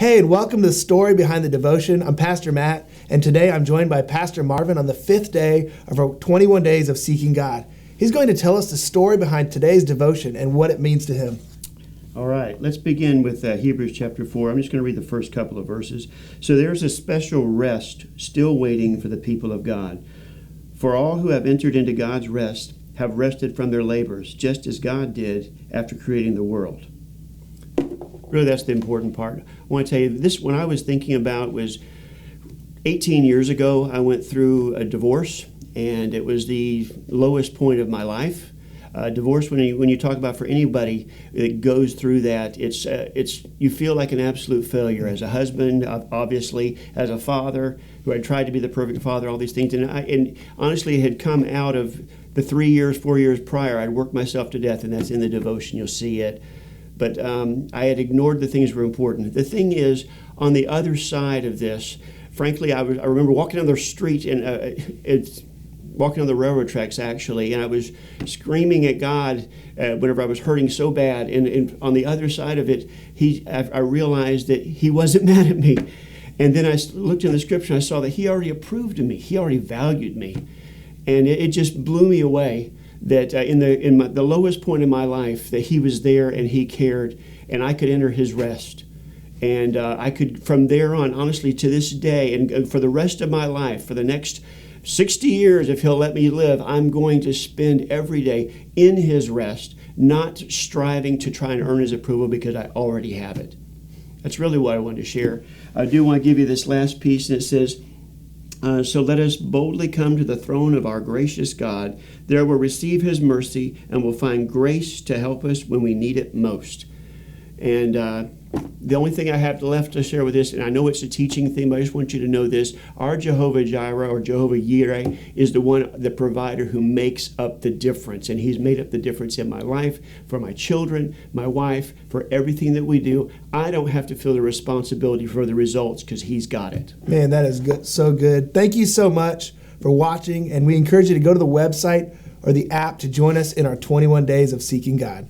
Hey, and welcome to the Story Behind the Devotion. I'm Pastor Matt, and today I'm joined by Pastor Marvin on the 5th day of our 21 days of seeking God. He's going to tell us the story behind today's devotion and what it means to him. All right, let's begin with Hebrews chapter 4. I'm just going to read the first couple of verses. So there's a special rest still waiting for the people of God. For all who have entered into God's rest have rested from their labors, just as God did after creating the world. Really, that's the important part. I want to tell you, this, when I was thinking about, was 18 years ago, I went through a divorce, and it was the lowest point of my life. Divorce, when you talk about for anybody that goes through that, it's you feel like an absolute failure as a husband, obviously, as a father who had tried to be the perfect father, all these things, and honestly had come out of the 4 years prior. I'd worked myself to death, and that's in the devotion. You'll see it. But I had ignored the things that were important. The thing is, on the other side of this, frankly, I remember walking down the street, and walking on the railroad tracks, actually, and I was screaming at God whenever I was hurting so bad. And on the other side of it, I realized that He wasn't mad at me. And then I looked in the Scripture, and I saw that He already approved of me. He already valued me. And it just blew me away that in the lowest point in my life, that He was there and He cared, and I could enter His rest. And I could, from there on, honestly, to this day, and for the rest of my life, for the next 60 years, if He'll let me live, I'm going to spend every day in His rest, not striving to try and earn His approval, because I already have it. That's really what I wanted to share. I do want to give you this last piece, and it says, so let us boldly come to the throne of our gracious God. There we'll receive His mercy, and we'll find grace to help us when we need it most. And the only thing I have left to share with this, and I know it's a teaching thing, but I just want you to know this. Our Jehovah Jireh, or Jehovah Yireh, is the provider who makes up the difference. And He's made up the difference in my life, for my children, my wife, for everything that we do. I don't have to feel the responsibility for the results, because He's got it. Man, that is good, so good. Thank you so much for watching, and we encourage you to go to the website or the app to join us in our 21 days of seeking God.